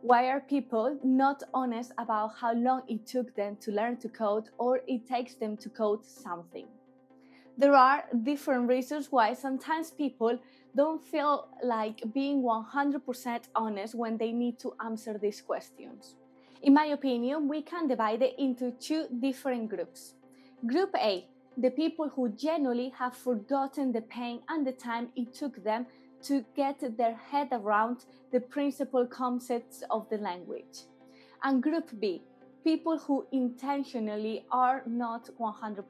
Why are people not honest about how long it took them to learn to code or it takes them to code something? There are different reasons why sometimes people don't feel like being 100% honest when they need to answer these questions. In my opinion, we can divide it into two different groups. Group A, the people who genuinely have forgotten the pain and the time it took them to get their head around the principal concepts of the language. And Group B, people who intentionally are not 100%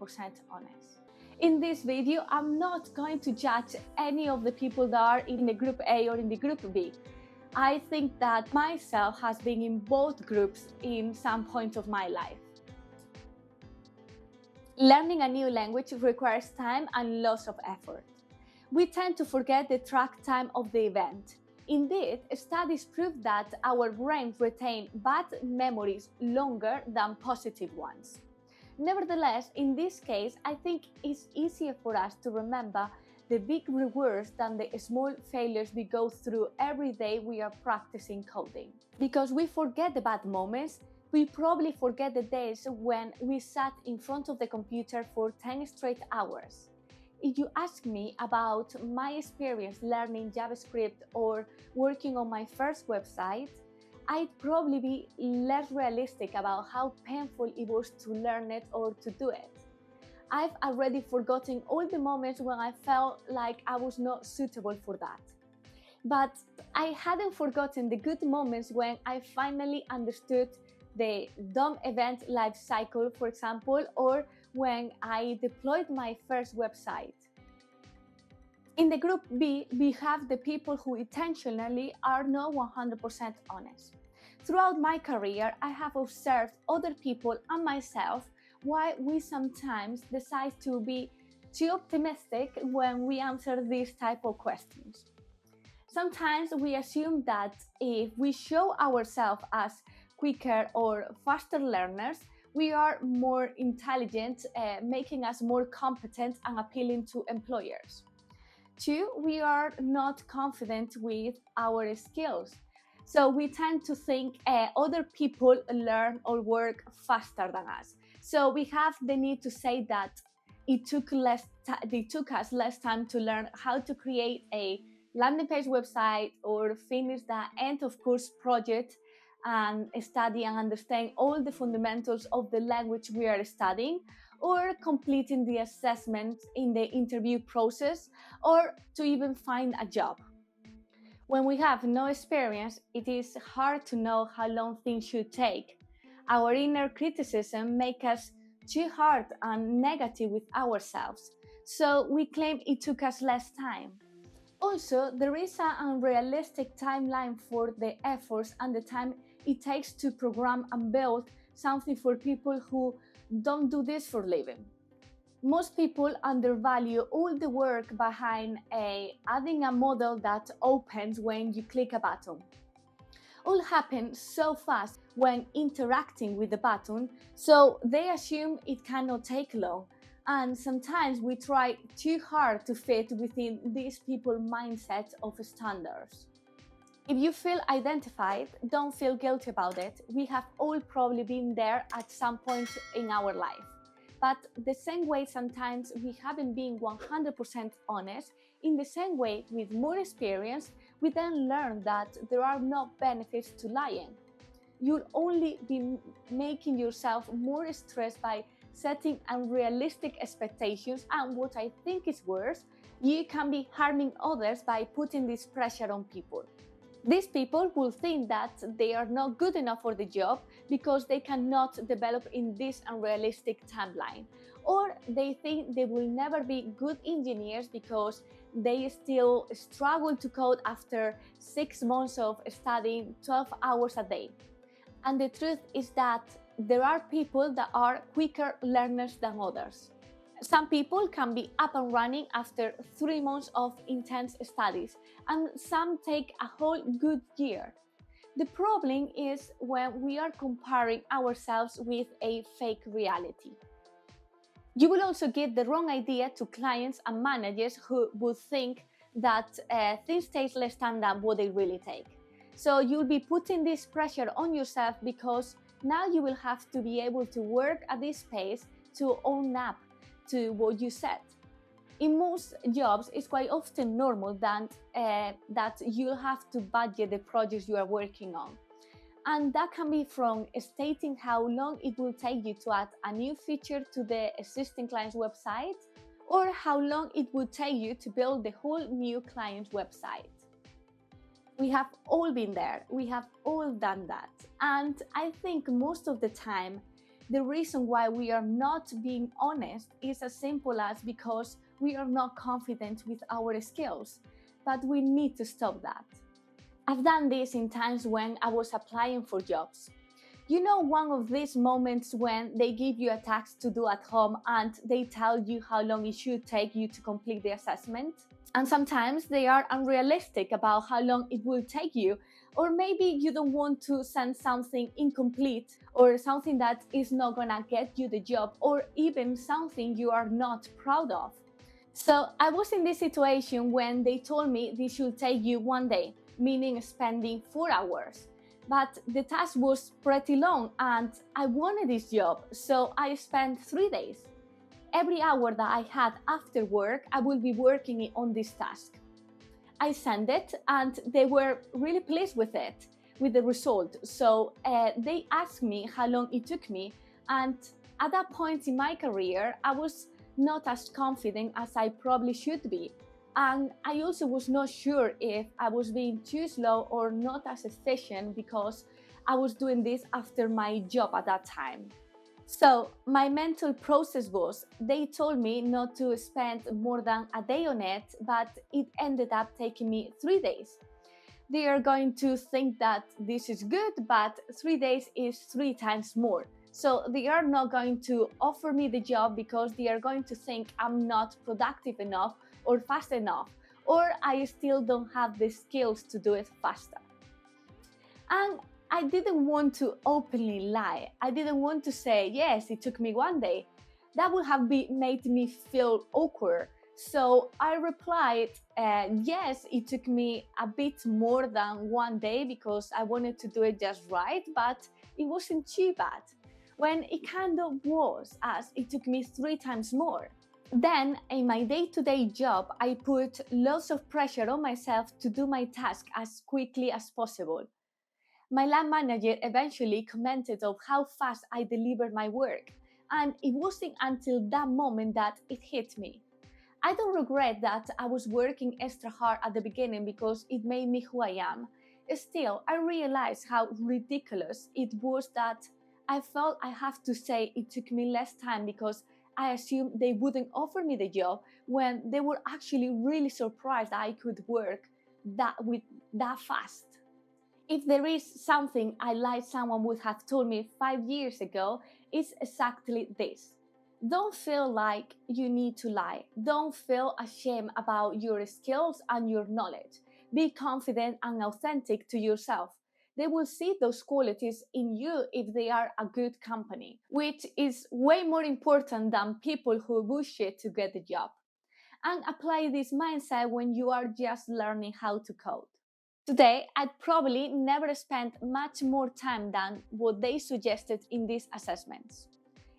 honest. In this video, I'm not going to judge any of the people that are in the Group A or in the Group B. I think that myself has been in both groups in some point of my life. Learning a new language requires time and lots of effort. We tend to forget the track time of the event. Indeed, studies prove that our brains retain bad memories longer than positive ones. Nevertheless, in this case, I think it's easier for us to remember the big rewards than the small failures we go through every day we are practicing coding. Because we forget the bad moments, we probably forget the days when we sat in front of the computer for 10 straight hours. If you ask me about my experience learning JavaScript or working on my first website, I'd probably be less realistic about how painful it was to learn it or to do it. I've already forgotten all the moments when I felt like I was not suitable for that. But I hadn't forgotten the good moments when I finally understood the DOM event life cycle, for example, or when I deployed my first website. In the Group B, we have the people who intentionally are not 100% honest. Throughout my career, I have observed other people and myself why we sometimes decide to be too optimistic when we answer these type of questions. Sometimes we assume that if we show ourselves as quicker or faster learners, we are more intelligent, making us more competent and appealing to employers. Two, we are not confident with our skills. So we tend to think other people learn or work faster than us. So we have the need to say that it took us less time to learn how to create a landing page website or finish the end of course project and study and understand all the fundamentals of the language we are studying, or completing the assessment in the interview process, or to even find a job. When we have no experience, it is hard to know how long things should take. Our inner criticism makes us too hard and negative with ourselves, so we claim it took us less time. Also, there is an unrealistic timeline for the efforts and the time it takes to program and build something for people who don't do this for a living. Most people undervalue all the work behind adding a model that opens when you click a button. All happens so fast when interacting with the button, so they assume it cannot take long. And sometimes we try too hard to fit within these people's mindset of standards. If you feel identified, don't feel guilty about it. We have all probably been there at some point in our life. But the same way sometimes we haven't been 100% honest, in the same way with more experience, we then learn that there are no benefits to lying. You'll only be making yourself more stressed by setting unrealistic expectations, and what I think is worse, you can be harming others by putting this pressure on people. These people will think that they are not good enough for the job because they cannot develop in this unrealistic timeline, or they think they will never be good engineers because they still struggle to code after 6 months of studying 12 hours a day. And the truth is that there are people that are quicker learners than others. Some people can be up and running after 3 months of intense studies, and some take a whole good year. The problem is when we are comparing ourselves with a fake reality. You will also give the wrong idea to clients and managers who would think that things take less time than what they really take. So you'll be putting this pressure on yourself because now you will have to be able to work at this pace to own up to what you said. In most jobs, it's quite often normal that you'll have to budget the projects you are working on. And that can be from stating how long it will take you to add a new feature to the existing client's website, or how long it would take you to build the whole new client's website. We have all been there, we have all done that. And I think most of the time, the reason why we are not being honest is as simple as because we are not confident with our skills, but we need to stop that. I've done this in times when I was applying for jobs. You know, one of these moments when they give you a task to do at home and they tell you how long it should take you to complete the assessment? And sometimes they are unrealistic about how long it will take you, or maybe you don't want to send something incomplete or something that is not gonna get you the job, or even something you are not proud of. So I was in this situation when they told me this should take you 1 day, meaning spending 4 hours. But the task was pretty long and I wanted this job, so I spent 3 days. Every hour that I had after work, I will be working on this task. I sent it and they were really pleased with it, with the result. So they asked me how long it took me, and at that point in my career, I was not as confident as I probably should be. And I also was not sure if I was being too slow or not as efficient because I was doing this after my job at that time. So my mental process was, they told me not to spend more than a day on it, but it ended up taking me 3 days. They are going to think that this is good, but 3 days is 3 times more. So they are not going to offer me the job because they are going to think I'm not productive enough or fast enough, or I still don't have the skills to do it faster. And I didn't want to openly lie. I didn't want to say, yes, it took me 1 day. That would have made me feel awkward. So I replied, yes, it took me a bit more than 1 day because I wanted to do it just right, but it wasn't too bad. When it kind of was, as it took me 3 times more. Then, in my day-to-day job, I put lots of pressure on myself to do my task as quickly as possible. My line manager eventually commented on how fast I delivered my work, and it wasn't until that moment that it hit me. I don't regret that I was working extra hard at the beginning because it made me who I am. Still, I realized how ridiculous it was that I felt I have to say it took me less time because I assumed they wouldn't offer me the job when they were actually really surprised that I could work that fast. If there is something I like someone would have told me 5 years ago, it's exactly this. Don't feel like you need to lie. Don't feel ashamed about your skills and your knowledge. Be confident and authentic to yourself. They will see those qualities in you if they are a good company, which is way more important than people who bullshit to get the job. And apply this mindset when you are just learning how to code. Today, I'd probably never spent much more time than what they suggested in these assessments.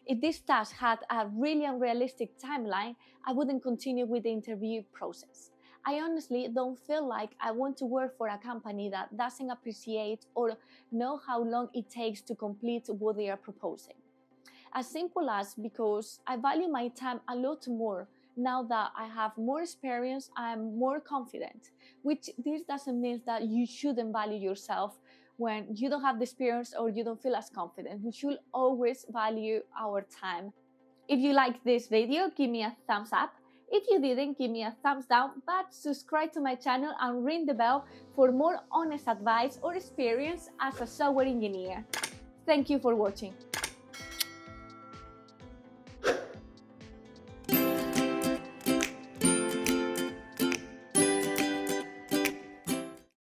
If this task had a really unrealistic timeline, I wouldn't continue with the interview process. I honestly don't feel like I want to work for a company that doesn't appreciate or know how long it takes to complete what they are proposing. As simple as because I value my time a lot more now that I have more experience, I'm more confident, which this doesn't mean that you shouldn't value yourself when you don't have the experience or you don't feel as confident. We should always value our time. If you liked this video, give me a thumbs up. If you didn't, give me a thumbs down, but subscribe to my channel and ring the bell for more honest advice or experience as a software engineer. Thank you for watching.